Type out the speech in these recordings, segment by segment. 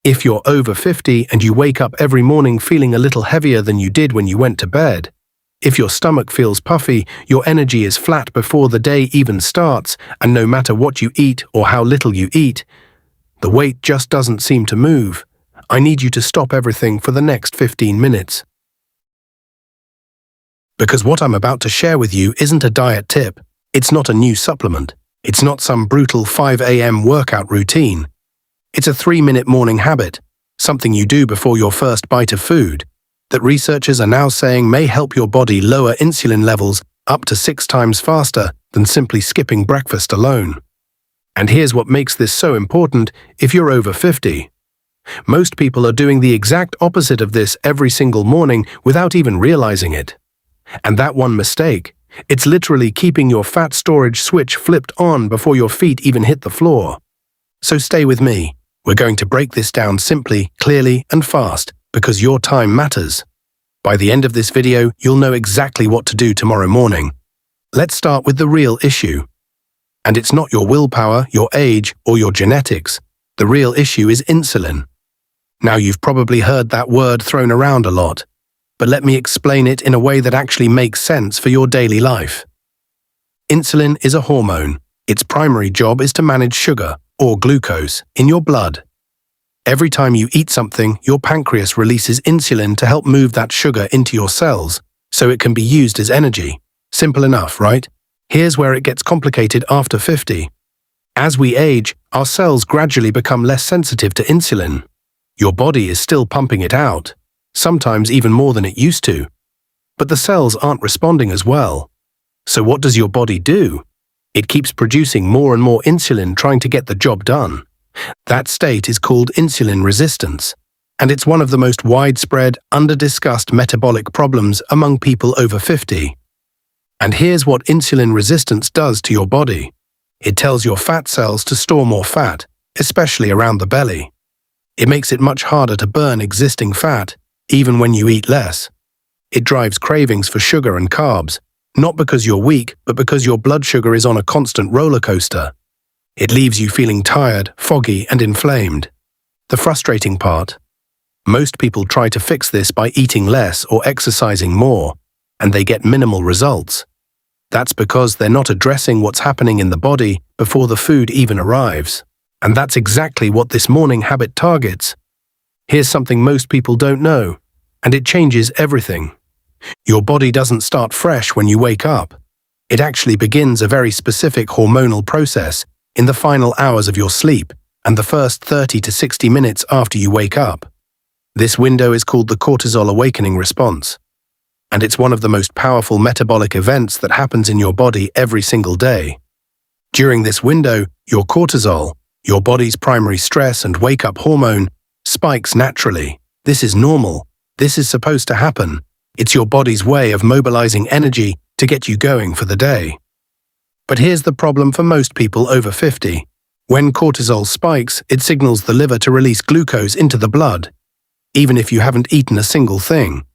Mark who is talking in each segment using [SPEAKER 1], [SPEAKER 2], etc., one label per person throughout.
[SPEAKER 1] If you're over 50 and you wake up every morning feeling a little heavier than you did when you went to bed, if your stomach feels puffy, your energy is flat before the day even starts, and no matter what you eat or how little you eat, the weight just doesn't seem to move, I need you to stop everything for the next 15 minutes. Because what I'm about to share with you isn't a diet tip, it's not a new supplement, it's not some brutal 5 a.m. workout routine. It's a 3-minute morning habit, something you do before your first bite of food, that researchers are now saying may help your body lower insulin levels up to 6 times faster than simply skipping breakfast alone. And here's what makes this so important if you're over 50. Most people are doing the exact opposite of this every single morning without even realizing it. And that one mistake, it's literally keeping your fat storage switch flipped on before your feet even hit the floor. So stay with me. We're going to break this down simply, clearly, and fast, because your time matters. By the end of this video, you'll know exactly what to do tomorrow morning. Let's start with the real issue. And it's not your willpower, your age, or your genetics. The real issue is insulin. Now, you've probably heard that word thrown around a lot, but let me explain it in a way that actually makes sense for your daily life. Insulin is a hormone. Its primary job is to manage sugar, or glucose, in your blood. Every time you eat something, your pancreas releases insulin to help move that sugar into your cells, so it can be used as energy. Simple enough, right? Here's where it gets complicated after 50. As we age, our cells gradually become less sensitive to insulin. Your body is still pumping it out, sometimes even more than it used to. But the cells aren't responding as well. So what does your body do? It keeps producing more and more insulin trying to get the job done. That state is called insulin resistance, and it's one of the most widespread, under-discussed metabolic problems among people over 50. And here's what insulin resistance does to your body. It tells your fat cells to store more fat, especially around the belly. It makes it much harder to burn existing fat, even when you eat less. It drives cravings for sugar and carbs, not because you're weak, but because your blood sugar is on a constant roller coaster. It leaves you feeling tired, foggy, and inflamed. The frustrating part? Most people try to fix this by eating less or exercising more, and they get minimal results. That's because they're not addressing what's happening in the body before the food even arrives. And that's exactly what this morning habit targets. Here's something most people don't know, and it changes everything. Your body doesn't start fresh when you wake up. It actually begins a very specific hormonal process in the final hours of your sleep and the first 30 to 60 minutes after you wake up. This window is called the cortisol awakening response, and it's one of the most powerful metabolic events that happens in your body every single day. During this window, your cortisol, your body's primary stress and wake-up hormone, spikes naturally. This is normal. This is supposed to happen. It's your body's way of mobilizing energy to get you going for the day. But here's the problem for most people over 50. When cortisol spikes, it signals the liver to release glucose into the blood, even if you haven't eaten a single thing.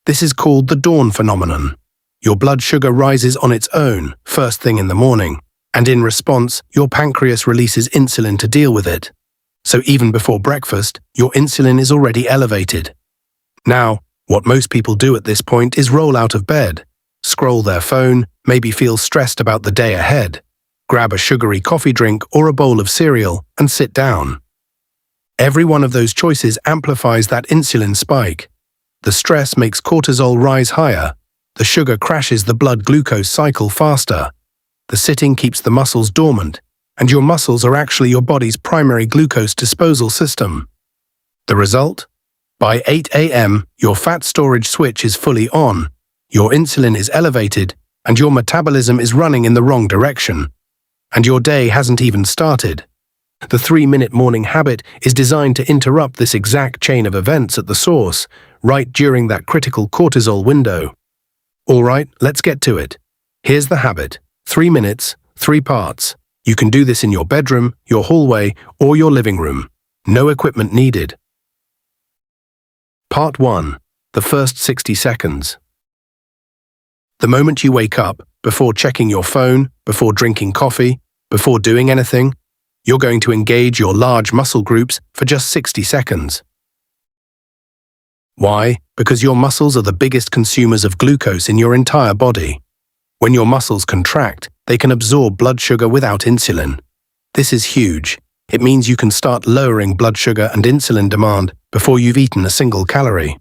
[SPEAKER 1] This is called the dawn phenomenon. Your blood sugar rises on its own, first thing in the morning, and in response, your pancreas releases insulin to deal with it. So even before breakfast, your insulin is already elevated. Now, what most people do at this point is roll out of bed, scroll their phone, maybe feel stressed about the day ahead, grab a sugary coffee drink or a bowl of cereal, and sit down. Every one of those choices amplifies that insulin spike. The stress makes cortisol rise higher, the sugar crashes the blood glucose cycle faster, the sitting keeps the muscles dormant, and your muscles are actually your body's primary glucose disposal system. The result? By 8 a.m., your fat storage switch is fully on, your insulin is elevated, and your metabolism is running in the wrong direction. And your day hasn't even started. The 3-minute morning habit is designed to interrupt this exact chain of events at the source, right during that critical cortisol window. All right, let's get to it. Here's the habit. 3 minutes, 3 parts. You can do this in your bedroom, your hallway, or your living room. No equipment needed. Part 1. The first 60 seconds. The moment you wake up, before checking your phone, before drinking coffee, before doing anything, You're going to engage your large muscle groups for just 60 seconds. Why? Because your muscles are the biggest consumers of glucose in your entire body. When your muscles contract, they can absorb blood sugar without insulin. This is huge. It means you can start lowering blood sugar and insulin demand before you've eaten a single calorie.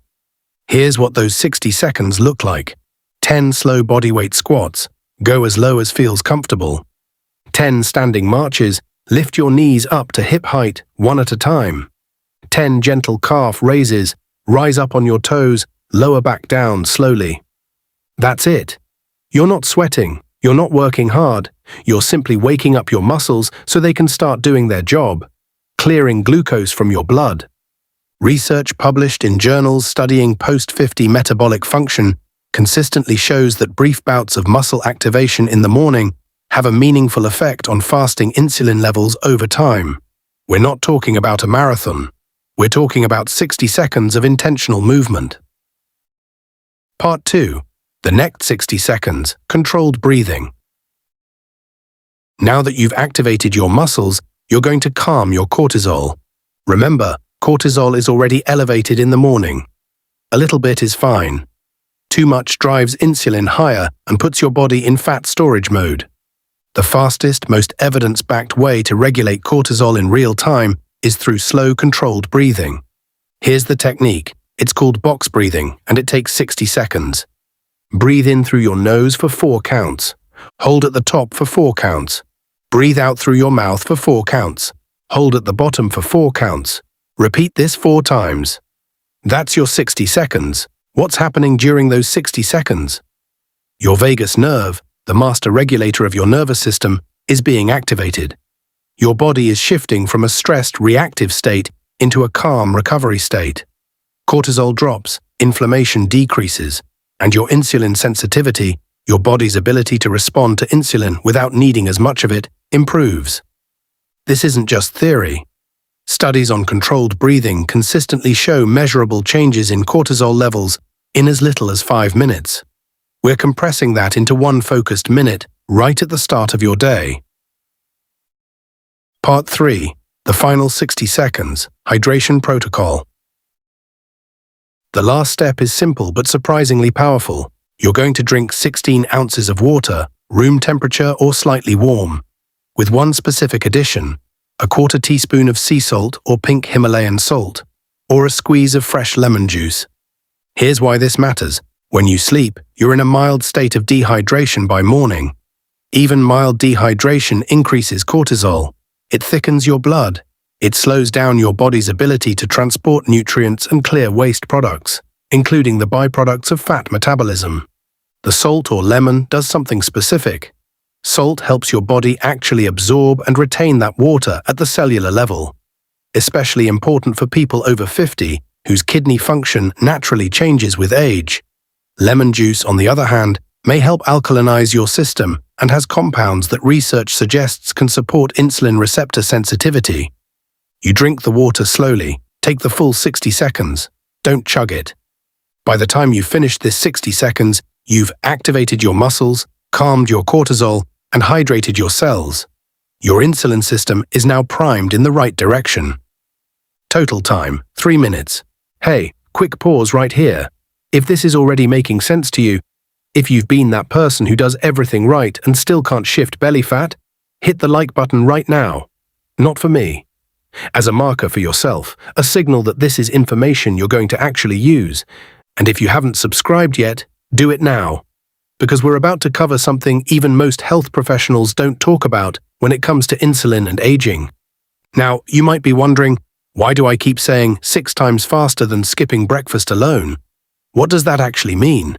[SPEAKER 1] Here's what those 60 seconds look like. 10 slow bodyweight squats. Go as low as feels comfortable. 10 standing marches. Lift your knees up to hip height, one at a time. 10 gentle calf raises. Rise up on your toes, lower back down slowly. That's it. You're not sweating. You're not working hard. You're simply waking up your muscles so they can start doing their job, clearing glucose from your blood. Research published in journals studying post-50 metabolic function consistently shows that brief bouts of muscle activation in the morning have a meaningful effect on fasting insulin levels over time. We're not talking about a marathon. We're talking about 60 seconds of intentional movement. Part 2. The next 60 seconds, controlled breathing. Now that you've activated your muscles, you're going to calm your cortisol. Remember, cortisol is already elevated in the morning. A little bit is fine. Too much drives insulin higher and puts your body in fat storage mode. The fastest, most evidence-backed way to regulate cortisol in real time is through slow, controlled breathing. Here's the technique. It's called box breathing, and it takes 60 seconds. Breathe in through your nose for 4 counts. Hold at the top for 4 counts. Breathe out through your mouth for 4 counts. Hold at the bottom for 4 counts. Repeat this 4 times. That's your 60 seconds. What's happening during those 60 seconds? Your vagus nerve, the master regulator of your nervous system, is being activated. Your body is shifting from a stressed, reactive state into a calm recovery state. Cortisol drops, inflammation decreases, and your insulin sensitivity, your body's ability to respond to insulin without needing as much of it, improves. This isn't just theory. Studies on controlled breathing consistently show measurable changes in cortisol levels in as little as 5 minutes. We're compressing that into one focused minute right at the start of your day. Part 3. The final 60 seconds, hydration protocol. The last step is simple but surprisingly powerful. You're going to drink 16 ounces of water, room temperature or slightly warm, with one specific addition: a 1/4 teaspoon of sea salt or pink Himalayan salt, or a squeeze of fresh lemon juice. Here's why this matters. When you sleep, you're in a mild state of dehydration by morning. Even mild dehydration increases cortisol. It thickens your blood. It slows down your body's ability to transport nutrients and clear waste products, including the byproducts of fat metabolism. The salt or lemon does something specific. Salt helps your body actually absorb and retain that water at the cellular level, especially important for people over 50 whose kidney function naturally changes with age. Lemon juice, on the other hand, may help alkalinize your system and has compounds that research suggests can support insulin receptor sensitivity. You drink the water slowly, take the full 60 seconds, don't chug it. By the time you've finished this 60 seconds, you've activated your muscles, calmed your cortisol, and hydrated your cells. Your insulin system is now primed in the right direction. Total time, 3 minutes. Hey, quick pause right here. If this is already making sense to you, if you've been that person who does everything right and still can't shift belly fat, hit the like button right now. Not for me. As a marker for yourself, a signal that this is information you're going to actually use. And if you haven't subscribed yet, do it now. Because we're about to cover something even most health professionals don't talk about when it comes to insulin and aging. Now, you might be wondering, why do I keep saying 6 times faster than skipping breakfast alone? What does that actually mean?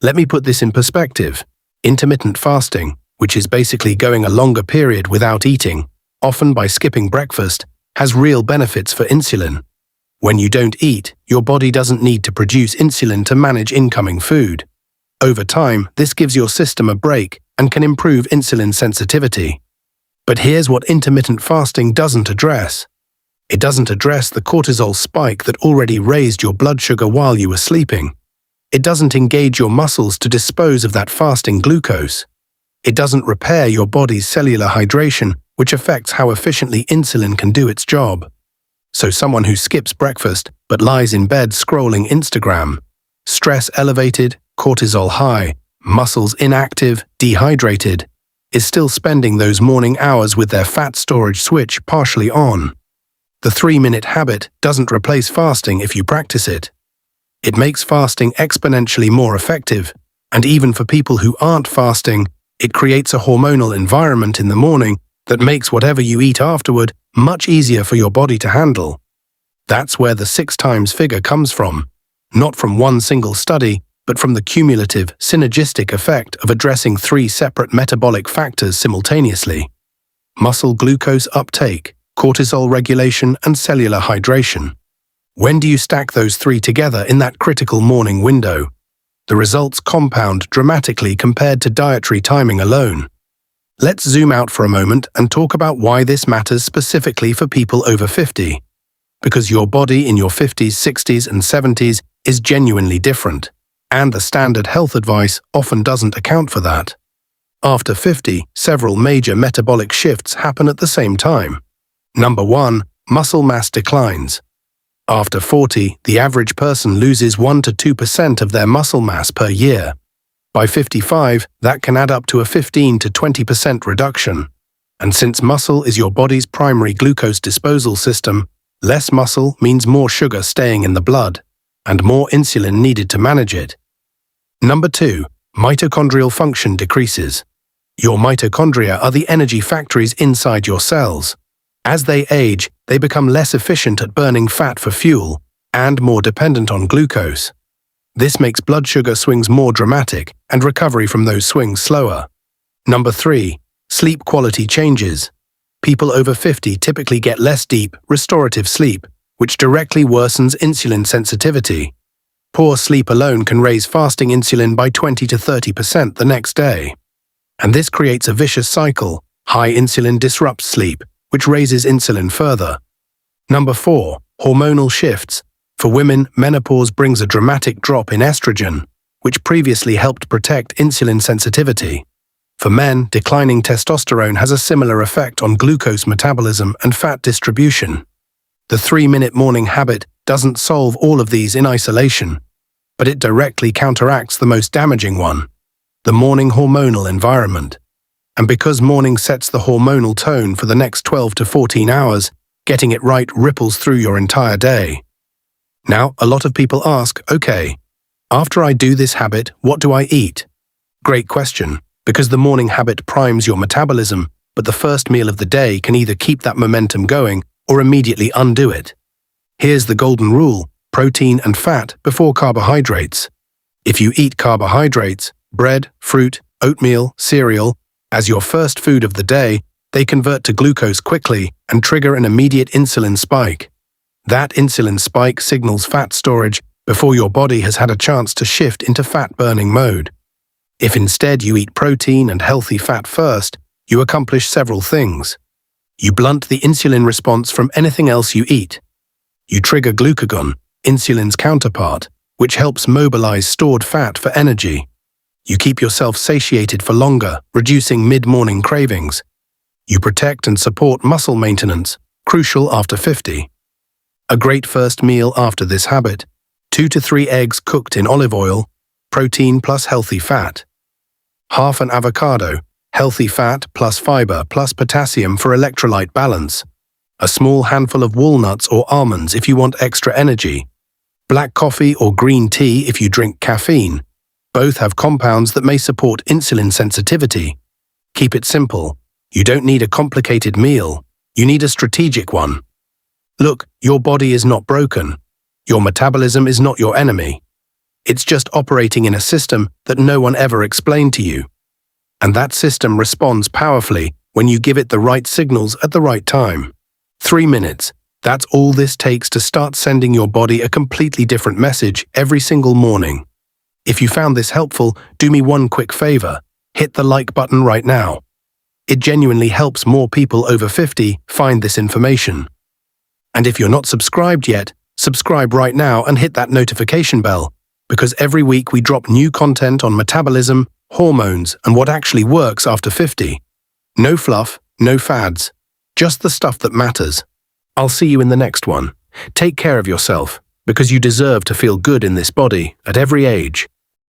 [SPEAKER 1] Let me put this in perspective. Intermittent fasting, which is basically going a longer period without eating, often by skipping breakfast, has real benefits for insulin. When you don't eat, your body doesn't need to produce insulin to manage incoming food. Over time, this gives your system a break and can improve insulin sensitivity. But here's what intermittent fasting doesn't address. It doesn't address the cortisol spike that already raised your blood sugar while you were sleeping. It doesn't engage your muscles to dispose of that fasting glucose. It doesn't repair your body's cellular hydration which affects how efficiently insulin can do its job. So someone who skips breakfast but lies in bed scrolling Instagram, stress elevated, cortisol high, muscles inactive, dehydrated, is still spending those morning hours with their fat storage switch partially on. The 3-minute habit doesn't replace fasting if you practice it. It makes fasting exponentially more effective, and even for people who aren't fasting, it creates a hormonal environment in the morning that makes whatever you eat afterward much easier for your body to handle. That's where the 6 times figure comes from, not from one single study, but from the cumulative, synergistic effect of addressing 3 separate metabolic factors simultaneously: muscle glucose uptake, cortisol regulation, and cellular hydration. When do you stack those 3 together in that critical morning window? The results compound dramatically compared to dietary timing alone. Let's zoom out for a moment and talk about why this matters specifically for people over 50. Because your body in your 50s, 60s, and 70s is genuinely different, and the standard health advice often doesn't account for that. After 50, several major metabolic shifts happen at the same time. Number 1, muscle mass declines. After 40, the average person loses 1 to 2% of their muscle mass per year. By 55, that can add up to a 15 to 20% reduction. And since muscle is your body's primary glucose disposal system, less muscle means more sugar staying in the blood, and more insulin needed to manage it. Number 2, mitochondrial function decreases. Your mitochondria are the energy factories inside your cells. As they age, they become less efficient at burning fat for fuel and more dependent on glucose. This makes blood sugar swings more dramatic and recovery from those swings slower. Number 3, sleep quality changes. People over 50 typically get less deep, restorative sleep, which directly worsens insulin sensitivity. Poor sleep alone can raise fasting insulin by 20 to 30% the next day. And this creates a vicious cycle. High insulin disrupts sleep, which raises insulin further. Number 4, hormonal shifts. For women, menopause brings a dramatic drop in estrogen, which previously helped protect insulin sensitivity. For men, declining testosterone has a similar effect on glucose metabolism and fat distribution. The 3-minute morning habit doesn't solve all of these in isolation, but it directly counteracts the most damaging one: the morning hormonal environment. And because morning sets the hormonal tone for the next 12 to 14 hours, getting it right ripples through your entire day. Now, a lot of people ask, okay, after I do this habit, what do I eat? Great question, because the morning habit primes your metabolism, but the first meal of the day can either keep that momentum going or immediately undo it. Here's the golden rule: protein and fat before carbohydrates. If you eat carbohydrates, bread, fruit, oatmeal, cereal, as your first food of the day, they convert to glucose quickly and trigger an immediate insulin spike. That insulin spike signals fat storage before your body has had a chance to shift into fat-burning mode. If instead you eat protein and healthy fat first, you accomplish several things. You blunt the insulin response from anything else you eat. You trigger glucagon, insulin's counterpart, which helps mobilize stored fat for energy. You keep yourself satiated for longer, reducing mid-morning cravings. You protect and support muscle maintenance, crucial after 50. A great first meal after this habit: 2 to 3 eggs cooked in olive oil, protein plus healthy fat. Half an avocado, healthy fat plus fiber plus potassium for electrolyte balance. A small handful of walnuts or almonds if you want extra energy. Black coffee or green tea if you drink caffeine. Both have compounds that may support insulin sensitivity. Keep it simple. You don't need a complicated meal. You need a strategic one. Look, your body is not broken. Your metabolism is not your enemy. It's just operating in a system that no one ever explained to you. And that system responds powerfully when you give it the right signals at the right time. 3 minutes. That's all this takes to start sending your body a completely different message every single morning. If you found this helpful, do me one quick favor. Hit the like button right now. It genuinely helps more people over 50 find this information. And if you're not subscribed yet, subscribe right now and hit that notification bell, because every week we drop new content on metabolism, hormones, and what actually works after 50. No fluff, No fads. Just the stuff that matters. I'll see you in the next one. Take care of yourself, because you deserve to feel good in this body at every age.